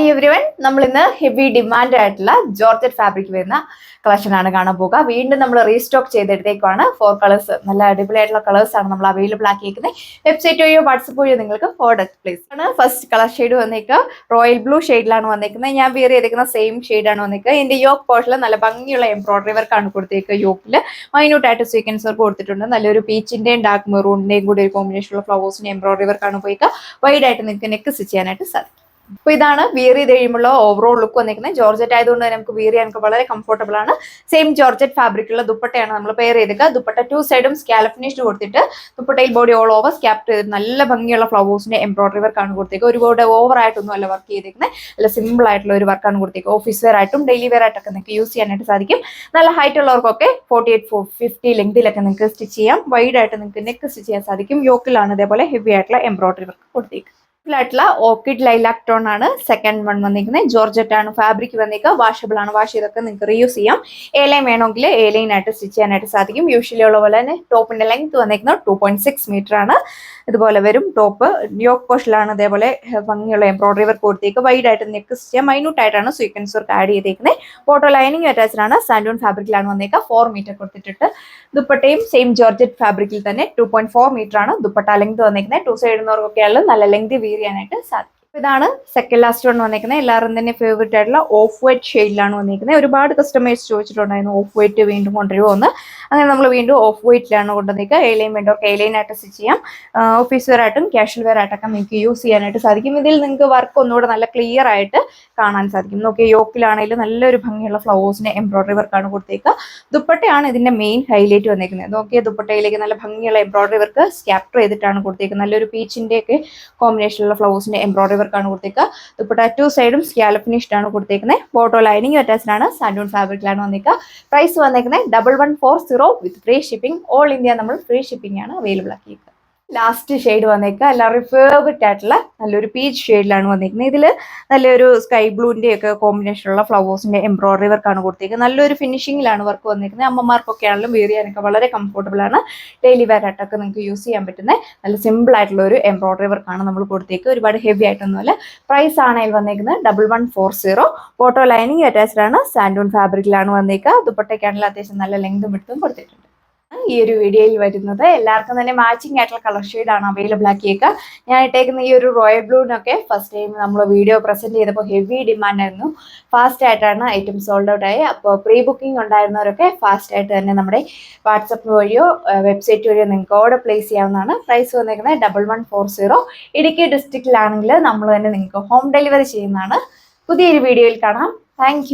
Hi everyone, നമ്മൾ ഇന്ന് heavy demand ആയിട്ടുള്ള ജോർജറ്റ് ഫാബ്രിക് വരുന്ന കളക്ഷൻ ആണ് കാണാൻ പോകുക. വീണ്ടും നമ്മൾ റീസ്റ്റോക്ക് ചെയ്തെടുത്തേക്കാണ്. 4 കളേഴ്സ്, നല്ല അടിപൊളിയായിട്ടുള്ള കളേഴ്സ് ആണ് നമ്മൾ അവൈലബിൾ ആക്കിയിരിക്കുന്നത്. വെബ്സൈറ്റ് വഴിയോ വാട്സപ്പ് വഴിയോ നിങ്ങൾക്ക് ഓർഡർ പ്ലേസ് ആണ്. ഫസ്റ്റ് കളർ ഷെയ്ഡ് വന്നേക്കുക റോയൽ ബ്ലൂ ഷെയ്ഡിലാണ് വന്നേക്കുന്നത്. ഞാൻ വിയർ ചെയ്തേക്കുന്ന സെയിം ഷെയ്ഡാണ് വന്നേക്കുക. ഇതിന്റെ യോക്ക് പോർഷനിൽ നല്ല ഭംഗിയുള്ള എംബ്രോയിഡറി വർക്കാണ് കൊടുത്തേക്കുക. യോക്കിൽ മൈന്യൂട്ടായിട്ട് സീക്വൻസ് വർക്ക് കൊടുത്തിട്ടുണ്ട്. നല്ലൊരു പീച്ചിന്റെയും ഡാർക്ക് മെറൂണിന്റെയും കൂടി ഒരു കോമ്പിനേഷനുള്ള ഫ്ലവേഴ്സിന്റെ എംബ്രോയിഡറി വർക്കാണ് പോയിക്കുക. വൈഡ് ആയിട്ട് നിങ്ങൾക്ക് നെക്ക് സ്റ്റിച്ച് ചെയ്യാനായിട്ട് സാധിക്കും. അപ്പോൾ ഇതാണ് വിയർ ചെയ്ത് കഴിയുമ്പോൾ ഓവറോൾ ലുക്ക് വന്നിരിക്കുന്നത്. ജോർജറ്റ് ആയതുകൊണ്ട് തന്നെ നമുക്ക് വിയർ ചെയ്യാൻ വളരെ കംഫർട്ടബിൾ ആണ്. സെയിം ജോർജറ്റ് ഫാബ്രിക്കുള്ള ദുപ്പട്ടയാണ് നമ്മൾ പെയർ ചെയ്തേക്കുക. ദുപ്പട്ട 2 സൈഡും സ്കാലപ്പ് ഫിനിഷ് കൊടുത്തിട്ട് ദുപ്പട്ടയിൽ ബോഡി ഓൾ ഓവർ സ്കാപ്റ്റ് ചെയ്ത് നല്ല ഭംഗിയുള്ള ഫ്ലവേഴ്സിന്റെ എംബ്രോയിഡറി വർക്കാണ് കൊടുത്തേക്കുക. ഒരുപാട് ഓവർ ആയിട്ടൊന്നും അല്ല വർക്ക് ചെയ്തേക്കുന്നത്. നല്ല സിമ്പിൾ ആയിട്ടുള്ള ഒരു വർക്കാണ് കൊടുത്തേക്കുക. ഓഫീസ് വെയർ ആയിട്ടും ഡെയിലി വെയർ ആയിട്ടൊക്കെ നിങ്ങൾക്ക് യൂസ് ചെയ്യാനായിട്ട് സാധിക്കും. നല്ല ഹൈറ്റ് ഉള്ളവർക്കൊക്കെ 48-50 ലെങ്തിലൊക്കെ നിങ്ങൾക്ക് സ്റ്റിച്ച് ചെയ്യാം. വൈഡ് ആയിട്ട് നിങ്ങൾക്ക് നെക്ക് സ്റ്റിച്ച് ചെയ്യാൻ സാധിക്കും. യോക്കിലാണ് ഇതേപോലെ ഹെവി ആയിട്ടുള്ള എംബ്രോയിഡറി വർക്ക് കൊടുത്തേക്കുക. ആയിട്ടുള്ള ഓർക്കിഡ് ലൈലാക് ടോൺ ആണ് സെക്കൻഡ് വൺ വന്നിരിക്കുന്നത്. ജോർജറ്റ് ആണ് ഫാബ്രിക് വന്നിരിക്കുക. വാഷബിൾ ആണ്. വാഷ് ചെയ്തൊക്കെ നിങ്ങൾക്ക് റീയൂസ് ചെയ്യാം. എലൈൻ വേണമെങ്കിൽ എലൈൻ ആയിട്ട് സ്റ്റിച്ച് ചെയ്യാനായിട്ട് സാധിക്കും. യൂഷ്വലി ഉള്ള പോലെ തന്നെ ടോപ്പിന്റെ ലെങ്ത് വന്നിരിക്കുന്നത് 2.6 മീറ്റർ ആണ്. ഇതുപോലെ വരും ടോപ്പ്. യോക്ക് പോർഷനിലാണ് ഇതേപോലെ ഭംഗിയുള്ള എംബ്രോയിഡറി വർക്ക് കൊടുത്തേക്ക്. വൈഡ് ആയിട്ട് നെക്ക് സ്റ്റിച്ച് ചെയ്യാം. മൈന്യൂട്ട് ആയിട്ടാണ് സീക്വൻസ് വർക്ക് ആഡ് ചെയ്തേക്കുന്നത്. ബോട്ടോ ലൈനിങ് അറ്റാച്ച്ഡ് ആണ്. സാൻഡൂൺ ഫാബ്രിക്കിലാണ് വന്നേക്കുക. 4 മീറ്റർ കൊടുത്തിട്ട് ദുപ്പട്ടയും സെയിം ജോർജറ്റ് ഫാബ്രിക്കിൽ തന്നെ 2.4 മീറ്റർ ആണ് ദുപ്പട്ട ലെങ്ത് വന്നേക്കുന്നത്. 2 സൈഡിൽ നല്ല ലെങ്ത് വീർ ചെയ്യാനായിട്ട് സാധിക്കും. ഇതാണ് സെക്കൻഡ് ലാസ്റ്റ് വൺ വന്നിരിക്കുന്നത്. എല്ലാവരും തന്നെ ഫേവറേറ്റ് ആയിട്ടുള്ള ഓഫ് വൈറ്റ് ഷെയ്ഡിലാണ് വന്നിരിക്കുന്നത്. ഒരുപാട് കസ്റ്റമേഴ്സ് ചോദിച്ചിട്ടുണ്ടായിരുന്നു ഓഫ് വൈറ്റ് വീണ്ടും കൊണ്ടുവരുമോ എന്ന്. അങ്ങനെ നമ്മൾ വീണ്ടും ഓഫ് വൈറ്റിലാണ് കൊണ്ടുവന്നിരിക്കുക. എലൈൻ വേണ്ടവർക്ക് എലൈൻ ആയിട്ട് സ്റ്റിച്ച് ചെയ്യാം. ഓഫീസ് വെയർ ആയിട്ടും കാഷ്വൽ വെയർ ആയിട്ടൊക്കെ നിങ്ങൾക്ക് യൂസ് ചെയ്യാനായിട്ട് സാധിക്കും. ഇതിൽ നിങ്ങൾക്ക് വർക്ക് ഒന്നുകൂടെ നല്ല ക്ലിയർ ആയിട്ട് കാണാൻ സാധിക്കും. നോക്കിയ യോക്കിലാണെങ്കിലും നല്ലൊരു ഭംഗിയുള്ള ഫ്ലവേഴ്സിന്റെ എംബ്രോയിഡറി വർക്കാണ് കൊടുത്തേക്കുക. ദുപ്പട്ടയാണ് ഇതിന്റെ മെയിൻ ഹൈലൈറ്റ് വന്നിരിക്കുന്നത്. നോക്കിയ ദുപ്പട്ടയിലേക്ക് നല്ല ഭംഗിയുള്ള എംബ്രോയിഡറി വർക്ക് സ്കാപ്റ്റർ ചെയ്തിട്ടാണ് കൊടുത്തേക്കുന്നത്. നല്ലൊരു പീച്ചിന്റെ ഒക്കെ കോമ്പിനേഷനുള്ള ഫ്ലവേഴ്സിന്റെ എംബ്രോയിഡറി വർക്കാണ് കൊടുത്തേക്കുക. ദുപ്പട്ട 2 സൈഡും സ്കാലപ്പ് ഫിനിഷ്ഡ് ആണ് കൊടുത്തേക്കുന്നത്. ബോട്ടോ ലൈനിങ് അറ്റാച്ച്ഡ് ആണ്. സാൻഡൂൺ ഫാബ്രിക്കിലാണ് വന്നിരിക്കുക. പ്രൈസ് വന്നിരിക്കുന്നത് 1140 വിത്ത് ഫ്രീ ഷിപ്പിംഗ്. ഓൾ ഇന്ത്യ നമ്മൾ ഫ്രീ ഷിപ്പിംഗ് ആണ് അവൈലബിൾ ആക്കിയിരിക്കുക. ലാസ്റ്റ് ഷെയ്ഡ് വന്നേക്കുക എല്ലാവരും ഫേവറേറ്റ് ആയിട്ടുള്ള നല്ലൊരു പീച്ച് ഷെയ്ഡിലാണ് വന്നിരിക്കുന്നത്. ഇതിൽ നല്ലൊരു സ്കൈ ബ്ലൂവിന്റെ ഒക്കെ കോമ്പിനേഷനുള്ള ഫ്ലവേഴ്സിന്റെ എംബ്രോയിഡറി വർക്കാണ് കൊടുത്തേക്കുന്നത്. നല്ലൊരു ഫിനിഷിംഗിലാണ് വർക്ക് വന്നിരിക്കുന്നത്. അമ്മമാർക്കൊക്കെ ആണെങ്കിലും വെയർ ചെയ്യാനൊക്കെ വളരെ കംഫർട്ടബിൾ ആണ്. ഡെയിലി വെയർ ആയിട്ടൊക്കെ നിങ്ങൾക്ക് യൂസ് ചെയ്യാൻ പറ്റുന്ന നല്ല സിമ്പിൾ ആയിട്ടുള്ള ഒരു എംബ്രോയിഡറി വർക്കാണ് നമ്മൾ കൊടുത്തേക്കുക. ഒരുപാട് ഹെവി ആയിട്ടൊന്നുമല്ല. പ്രൈസ് ആണെങ്കിൽ വന്നിരിക്കുന്നത് 1140. ബോട്ടോ ലൈനിങ് അറ്റാച്ച്ഡ് ആണ്. സാൻഡൂൺ ഫാബ്രിക്കിലാണ് വന്നേക്കുക. ദുപ്പട്ടയ്ക്കാണെങ്കിൽ അത്യാവശ്യം നല്ല ലെങ്തും എടുത്തും കൊടുത്തിട്ടുണ്ട്. ഈ ഒരു വീഡിയോയിൽ വരുന്നത് എല്ലാവർക്കും തന്നെ മാച്ചിങ് ആയിട്ടുള്ള കളർ ഷെയ്ഡാണ് അവൈലബിൾ ആക്കിയേക്കുക. ഞാൻ ഇട്ടേക്കുന്ന ഈ ഒരു റോയൽ ബ്ലൂവിനൊക്കെ ഫസ്റ്റ് ടൈം നമ്മൾ വീഡിയോ പ്രസന്റ് ചെയ്തപ്പോൾ ഹെവി ഡിമാൻഡ് ആയിരുന്നു. ഫാസ്റ്റ് ആയിട്ടാണ് ഐറ്റം സോൾഡ് ഔട്ട് ആയി. അപ്പോൾ പ്രീ ബുക്കിംഗ് ഉണ്ടായിരുന്നവരൊക്കെ ഫാസ്റ്റ് ആയിട്ട് തന്നെ നമ്മുടെ വാട്സപ്പ് വഴിയോ വെബ്സൈറ്റ് വഴിയോ നിങ്ങൾക്ക് ഓർഡർ പ്ലേസ് ചെയ്യാവുന്നതാണ്. പ്രൈസ് വന്നിരിക്കുന്നത് 1140. ഇടുക്കി ഡിസ്ട്രിക്റ്റിലാണെങ്കിൽ നമ്മൾ തന്നെ നിങ്ങൾക്ക് ഹോം ഡെലിവറി ചെയ്യുന്നതാണ്. പുതിയൊരു വീഡിയോയിൽ കാണാം. താങ്ക്